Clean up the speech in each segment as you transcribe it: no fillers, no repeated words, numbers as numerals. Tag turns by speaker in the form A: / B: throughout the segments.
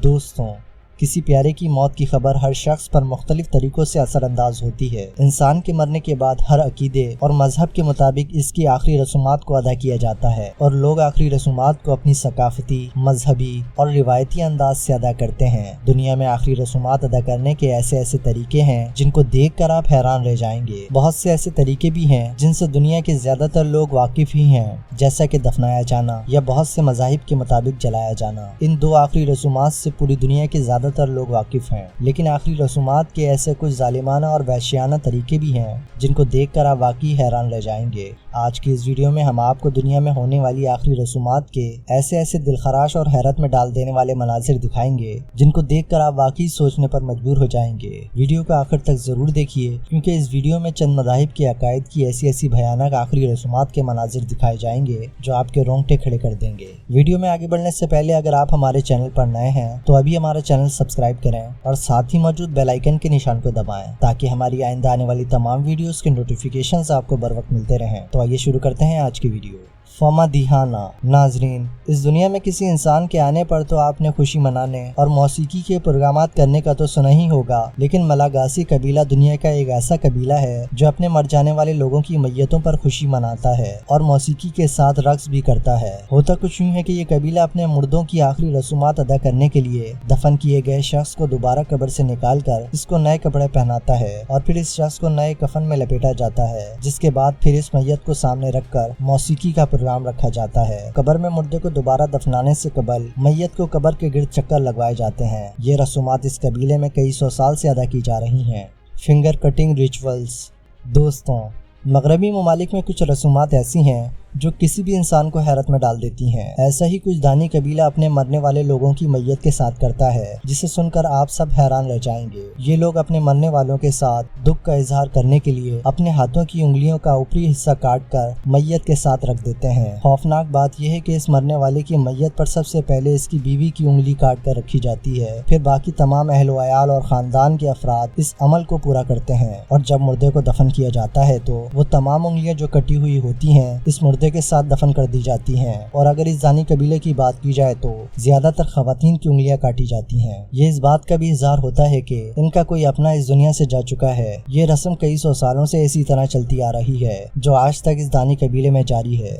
A: دوستوں، کسی پیارے کی موت کی خبر ہر شخص پر مختلف طریقوں سے اثر انداز ہوتی ہے۔ انسان کے مرنے کے بعد ہر عقیدے اور مذہب کے مطابق اس کی آخری رسومات کو ادا کیا جاتا ہے، اور لوگ آخری رسومات کو اپنی ثقافتی، مذہبی اور روایتی انداز سے ادا کرتے ہیں۔ دنیا میں آخری رسومات ادا کرنے کے ایسے طریقے ہیں جن کو دیکھ کر آپ حیران رہ جائیں گے۔ بہت سے ایسے طریقے بھی ہیں جن سے دنیا کے زیادہ تر لوگ واقف ہی ہیں، جیسا کہ دفنایا جانا یا بہت سے مذاہب کے مطابق جلایا جانا۔ ان دو آخری رسومات سے پوری دنیا کے زیادہ تر لوگ واقف ہیں، لیکن آخری رسومات کے ایسے کچھ ظالمانہ اور وحشیانہ طریقے بھی ہیں جن کو دیکھ کر آپ واقعی حیران رہ جائیں گے۔ آج کی اس ویڈیو میں ہم آپ کو دنیا میں ہونے والی آخری رسومات کے ایسے دلخراش اور حیرت میں ڈال دینے والے مناظر دکھائیں گے جن کو دیکھ کر آپ واقعی سوچنے پر مجبور ہو جائیں گے۔ ویڈیو کو آخر تک ضرور دیکھیے، کیونکہ اس ویڈیو میں چند مذاہب کے عقائد کی ایسی بھیانک آخری رسومات کے مناظر دکھائے جائیں گے جو آپ کے رونگٹے کھڑے کر دیں گے۔ ویڈیو میں آگے بڑھنے سے پہلے اگر آپ ہمارے چینل پر نئے ہیں تو ابھی ہمارا چینل سبسکرائب کریں اور ساتھ ہی موجود بیل آئیکن کے نشان کو دبائیں تاکہ ہماری آئندہ آنے والی تمام ویڈیوز کے نوٹیفیکیشنز آپ کو بر وقت ملتے رہیں۔ تو آئیے شروع کرتے ہیں آج کی ویڈیو۔ فما دیہانہ۔ ناظرین، اس دنیا میں کسی انسان کے آنے پر تو آپ نے خوشی منانے اور موسیقی کے پروگرامات کرنے کا تو سنا ہی ہوگا، لیکن ملاگاسی قبیلہ دنیا کا ایک ایسا قبیلہ ہے جو اپنے مر جانے والے لوگوں کی میتوں پر خوشی مناتا ہے اور موسیقی کے ساتھ رقص بھی کرتا ہے۔ ہوتا کچھ یوں ہے کہ یہ قبیلہ اپنے مردوں کی آخری رسومات ادا کرنے کے لیے دفن کیے گئے شخص کو دوبارہ قبر سے نکال کر اس کو نئے کپڑے پہناتا ہے اور پھر اس شخص کو نئے کفن میں لپیٹا جاتا ہے، جس کے بعد پھر اس میت کو سامنے رکھ کر موسیقی کا پروگرام رکھا جاتا ہے۔ قبر میں مردے کو دوبارہ دفنانے سے قبل میت کو قبر کے گرد چکر لگوائے جاتے ہیں۔ یہ رسومات اس قبیلے میں کئی سو سال سے ادا کی جا رہی ہیں۔ Finger cutting rituals. دوستوں، مغربی ممالک میں کچھ رسومات ایسی ہیں جو کسی بھی انسان کو حیرت میں ڈال دیتی ہیں۔ ایسا ہی کچھ دانی قبیلہ اپنے مرنے والے لوگوں کی میت کے ساتھ کرتا ہے، جسے سن کر آپ سب حیران رہ جائیں گے۔ یہ لوگ اپنے مرنے والوں کے ساتھ دکھ کا اظہار کرنے کے لیے اپنے ہاتھوں کی انگلیوں کا اوپری حصہ کاٹ کر میت کے ساتھ رکھ دیتے ہیں۔ خوفناک بات یہ ہے کہ اس مرنے والے کی میت پر سب سے پہلے اس کی بیوی کی انگلی کاٹ کر رکھی جاتی ہے، پھر باقی تمام اہل و عیال اور خاندان کے افراد اس عمل کو پورا کرتے ہیں، اور جب مردے کو دفن کیا جاتا ہے تو وہ تمام انگلیاں جو کٹی ہوئی ہوتی ہیں اس مردے کے ساتھ دفن کر دی جاتی ہیں، اور اگر اس دانی قبیلے کی بات کی جائے تو زیادہ تر خواتین کی انگلیاں کاٹی جاتی ہیں۔ یہ اس بات کا بھی اظہار ہوتا ہے کہ ان کا کوئی اپنا اس دنیا سے جا چکا ہے۔ یہ رسم کئی سو سالوں سے اسی طرح چلتی آ رہی ہے جو آج تک اس دانی قبیلے میں جاری ہے۔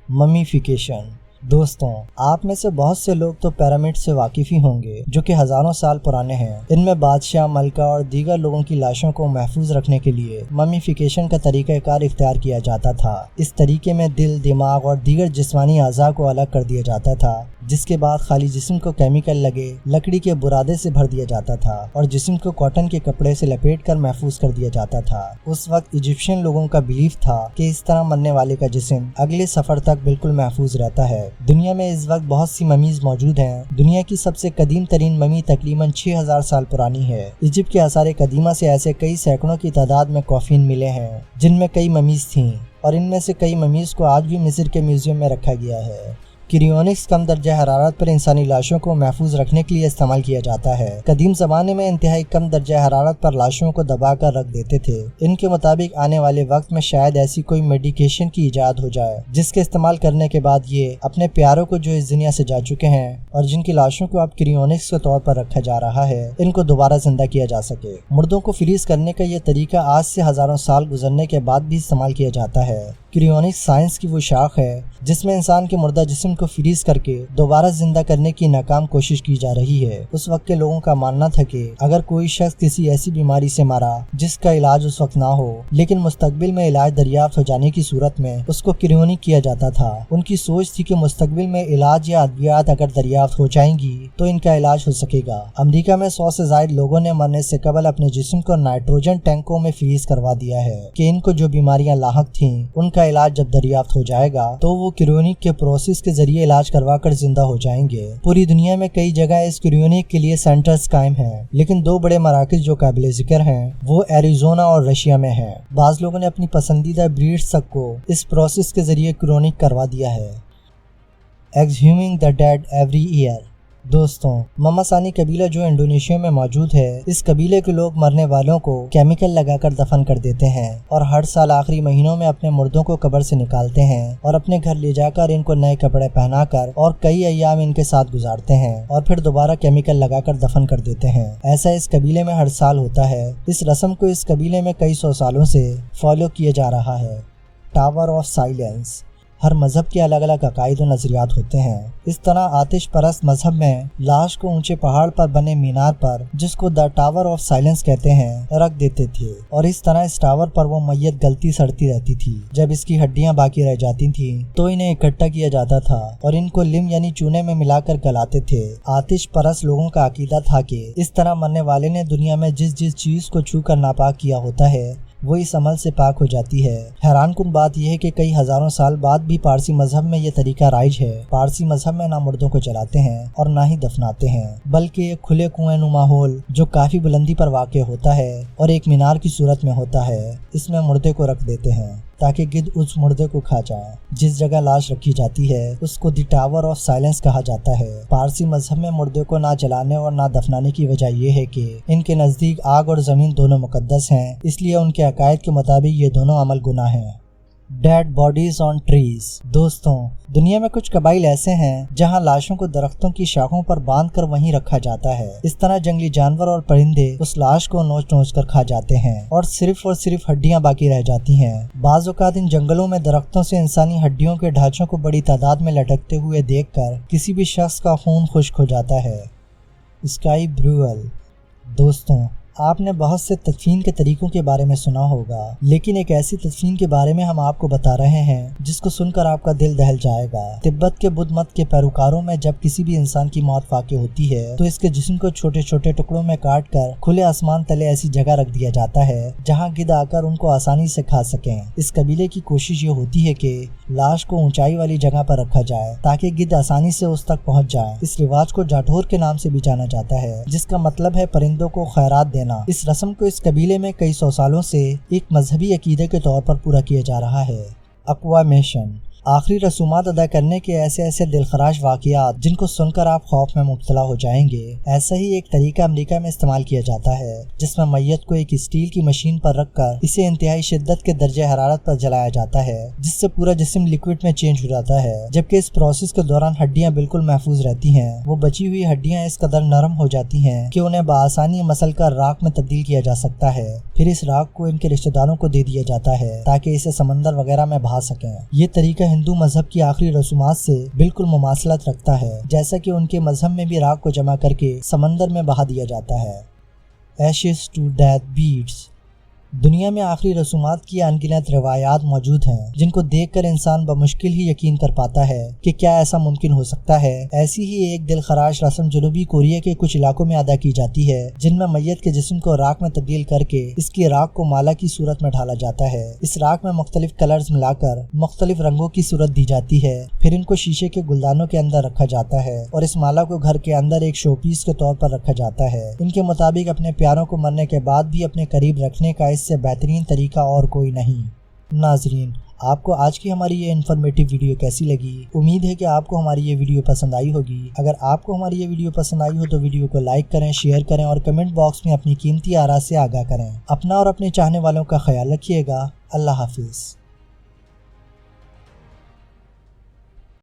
A: ممیفیکیشن۔ دوستوں، آپ میں سے بہت سے لوگ تو پیرامڈ سے واقف ہی ہوں گے جو کہ ہزاروں سال پرانے ہیں۔ ان میں بادشاہ، ملکہ اور دیگر لوگوں کی لاشوں کو محفوظ رکھنے کے لیے ممیفیکیشن کا طریقہ کار اختیار کیا جاتا تھا۔ اس طریقے میں دل، دماغ اور دیگر جسمانی اعضاء کو الگ کر دیا جاتا تھا، جس کے بعد خالی جسم کو کیمیکل لگے لکڑی کے برادے سے بھر دیا جاتا تھا اور جسم کو کاٹن کے کپڑے سے لپیٹ کر محفوظ کر دیا جاتا تھا۔ اس وقت ایجپشین لوگوں کا بیلیف تھا کہ اس طرح مرنے والے کا جسم اگلے سفر تک بالکل محفوظ رہتا ہے۔ دنیا میں اس وقت بہت سی ممیز موجود ہیں۔ دنیا کی سب سے قدیم ترین ممی تقریباً 6000 سال پرانی ہے۔ ایجپٹ کے آثار قدیمہ سے ایسے کئی سینکڑوں کی تعداد میں کافین ملے ہیں جن میں کئی ممیز تھیں، اور ان میں سے کئی ممیز کو آج بھی مصر کے میوزیم میں رکھا گیا ہے۔ کریونکس کم درجہ حرارت پر انسانی لاشوں کو محفوظ رکھنے کے لیے استعمال کیا جاتا ہے۔ قدیم زمانے میں انتہائی کم درجہ حرارت پر لاشوں کو دبا کر رکھ دیتے تھے۔ ان کے مطابق آنے والے وقت میں شاید ایسی کوئی میڈیکیشن کی ایجاد ہو جائے جس کے استعمال کرنے کے بعد یہ اپنے پیاروں کو جو اس دنیا سے جا چکے ہیں اور جن کی لاشوں کو اب کریونکس کے طور پر رکھا جا رہا ہے، ان کو دوبارہ زندہ کیا جا سکے۔ مردوں کو فریز کرنے کا یہ طریقہ آج سے ہزاروں سال گزرنے کے بعد بھی استعمال کیا جاتا ہے۔ کریونکس سائنس کی وہ شاخ ہے جس میں انسان کے مردہ جسم کو فریز کر کے دوبارہ زندہ کرنے کی ناکام کوشش کی جا رہی ہے۔ اس وقت کے لوگوں کا ماننا تھا کہ اگر کوئی شخص کسی ایسی بیماری سے مرا جس کا علاج اس وقت نہ ہو، لیکن مستقبل میں علاج دریافت ہو جانے کی صورت میں اس کو کریونک کیا جاتا تھا۔ ان کی سوچ تھی کہ مستقبل میں علاج یا ادویات اگر دریافت ہو جائیں گی تو ان کا علاج ہو سکے گا۔ امریکہ میں 100 سے زائد لوگوں نے مرنے سے قبل اپنے جسم کو نائٹروجن ٹینکوں میں فریز کروا دیا ہے کہ ان کو جو بیماریاں لاحق تھیں ان کا علاج جب دریافت ہو جائے گا تو وہ کریونک کے پروسیس کے ذریعے علاج کروا کر زندہ ہو جائیں گے۔ پوری دنیا میں کئی جگہ اس کریونک کے لیے سینٹرز قائم ہیں، لیکن دو بڑے مراکز جو قابل ذکر ہیں وہ ایریزونا اور رشیا میں ہیں۔ بعض لوگوں نے اپنی پسندیدہ بریڈز تک کو اس پروسیس کے ذریعے کریونک کروا دیا ہے۔ ایکسہیومنگ دی ڈیڈ ایوری ایئر۔ دوستوں، مماسانی قبیلہ جو انڈونیشیا میں موجود ہے، اس قبیلے کے لوگ مرنے والوں کو کیمیکل لگا کر دفن کر دیتے ہیں اور ہر سال آخری مہینوں میں اپنے مردوں کو قبر سے نکالتے ہیں اور اپنے گھر لے جا کر ان کو نئے کپڑے پہنا کر اور کئی ایام ان کے ساتھ گزارتے ہیں اور پھر دوبارہ کیمیکل لگا کر دفن کر دیتے ہیں۔ ایسا اس قبیلے میں ہر سال ہوتا ہے۔ اس رسم کو اس قبیلے میں کئی سو سالوں سے فالو کیا جا رہا ہے۔ Tower of silence. ہر مذہب کے الگ الگ عقائد و نظریات ہوتے ہیں۔ اس طرح آتش پرست مذہب میں لاش کو اونچے پہاڑ پر بنے مینار پر، جس کو دا ٹاور آف سائلنس کہتے ہیں، رکھ دیتے تھے اور اس طرح اس ٹاور پر وہ میت گلتی سڑتی رہتی تھی۔ جب اس کی ہڈیاں باقی رہ جاتی تھیں تو انہیں اکٹھا کیا جاتا تھا اور ان کو لم یعنی چونے میں ملا کر گلاتے تھے۔ آتش پرست لوگوں کا عقیدہ تھا کہ اس طرح مرنے والے نے دنیا میں جس چیز کو چھو کر ناپاک کیا ہوتا ہے وہ اس عمل سے پاک ہو جاتی ہے۔ حیران کن بات یہ ہے کہ کئی ہزاروں سال بعد بھی پارسی مذہب میں یہ طریقہ رائج ہے۔ پارسی مذہب میں نہ مردوں کو جلاتے ہیں اور نہ ہی دفناتے ہیں، بلکہ ایک کھلے کنویں نما ہول جو کافی بلندی پر واقع ہوتا ہے اور ایک مینار کی صورت میں ہوتا ہے، اس میں مردے کو رکھ دیتے ہیں تاکہ گدھ اس مردے کو کھا جائے۔ جس جگہ لاش رکھی جاتی ہے اس کو دی ٹاور آف سائلنس کہا جاتا ہے۔ پارسی مذہب میں مردے کو نہ جلانے اور نہ دفنانے کی وجہ یہ ہے کہ ان کے نزدیک آگ اور زمین دونوں مقدس ہیں، اس لیے ان کے عقائد کے مطابق یہ دونوں عمل گناہ ہیں۔ Dead bodies on trees. دوستوں، دنیا میں کچھ قبائل ایسے ہیں جہاں لاشوں کو درختوں کی شاخوں پر باندھ کر وہیں رکھا جاتا ہے۔ اس طرح جنگلی جانور اور پرندے اس لاش کو نوچ نوچ کر کھا جاتے ہیں اور صرف ہڈیاں باقی رہ جاتی ہیں۔ بعض اوقات ان جنگلوں میں درختوں سے انسانی ہڈیوں کے ڈھانچوں کو بڑی تعداد میں لٹکتے ہوئے دیکھ کر کسی بھی شخص کا خون خشک ہو جاتا ہے۔ اسکائی بریول۔ دوستوں، آپ نے بہت سے تدفین کے طریقوں کے بارے میں سنا ہوگا، لیکن ایک ایسی تدفین کے بارے میں ہم آپ کو بتا رہے ہیں جس کو سن کر آپ کا دل دہل جائے گا۔ تبت کے بدھ مت کے پیروکاروں میں جب کسی بھی انسان کی موت واقع ہوتی ہے تو اس کے جسم کو چھوٹے چھوٹے ٹکڑوں میں کاٹ کر کھلے آسمان تلے ایسی جگہ رکھ دیا جاتا ہے جہاں گدھ آ کر ان کو آسانی سے کھا سکیں۔ اس قبیلے کی کوشش یہ ہوتی ہے کہ لاش کو اونچائی والی جگہ پر رکھا جائے تاکہ گدھ آسانی سے اس تک پہنچ جائے۔ اس رواج کو جاٹور کے نام سے بھی جانا جاتا ہے، جس کا مطلب ہے پرندوں کو خیرات دینا۔ اس رسم کو اس قبیلے میں کئی سو سالوں سے ایک مذہبی عقیدے کے طور پر پورا کیا جا رہا ہے۔ ایکویمیشن۔ آخری رسومات ادا کرنے کے ایسے دلخراش واقعات جن کو سن کر آپ خوف میں مبتلا ہو جائیں گے۔ ایسا ہی ایک طریقہ امریکہ میں استعمال کیا جاتا ہے جس میں میت کو ایک اسٹیل کی مشین پر رکھ کر اسے انتہائی شدت کے درجہ حرارت پر جلایا جاتا ہے، جس سے پورا جسم لیکوڈ میں چینج ہو جاتا ہے، جبکہ اس پروسیس کے دوران ہڈیاں بالکل محفوظ رہتی ہیں۔ وہ بچی ہوئی ہڈیاں اس قدر نرم ہو جاتی ہیں کہ انہیں بآسانی مسل کر راکھ میں تبدیل کیا جا سکتا ہے۔ پھر اس راکھ کو ان کے رشتہ داروں کو دے دیا جاتا ہے تاکہ اسے سمندر وغیرہ میں بہا سکیں۔ یہ طریقہ ہندو مذہب کی آخری رسومات سے بالکل مماثلت رکھتا ہے، جیسا کہ ان کے مذہب میں بھی راکھ کو جمع کر کے سمندر میں بہا دیا جاتا ہے۔ Ashes to death beds. دنیا میں آخری رسومات کی ان گنت روایات موجود ہیں جن کو دیکھ کر انسان بمشکل ہی یقین کر پاتا ہے کہ کیا ایسا ممکن ہو سکتا ہے۔ ایسی ہی ایک دل خراش رسم جنوبی کوریا کے کچھ علاقوں میں ادا کی جاتی ہے، جن میں میت کے جسم کو راکھ میں تبدیل کر کے اس کی راکھ کو مالا کی صورت میں ڈھالا جاتا ہے۔ اس راکھ میں مختلف کلرز ملا کر مختلف رنگوں کی صورت دی جاتی ہے، پھر ان کو شیشے کے گلدانوں کے اندر رکھا جاتا ہے اور اس مالا کو گھر کے اندر ایک شو پیس کے طور پر رکھا جاتا ہے۔ ان کے مطابق اپنے پیاروں کو مرنے کے بعد بھی اپنے قریب رکھنے کا اس سے بہترین طریقہ اور کوئی نہیں۔ ناظرین، آپ کو آج کی ہماری یہ انفارمیٹیو ویڈیو کیسی لگی؟ امید ہے کہ آپ کو ہماری یہ ویڈیو پسند آئی ہوگی۔ اگر آپ کو ہماری یہ ویڈیو پسند آئی ہو تو ویڈیو کو لائک کریں، شیئر کریں اور کمنٹ باکس میں اپنی قیمتی آراء سے آگاہ کریں۔ اپنا اور اپنے چاہنے والوں کا خیال رکھیے گا۔ اللہ حافظ۔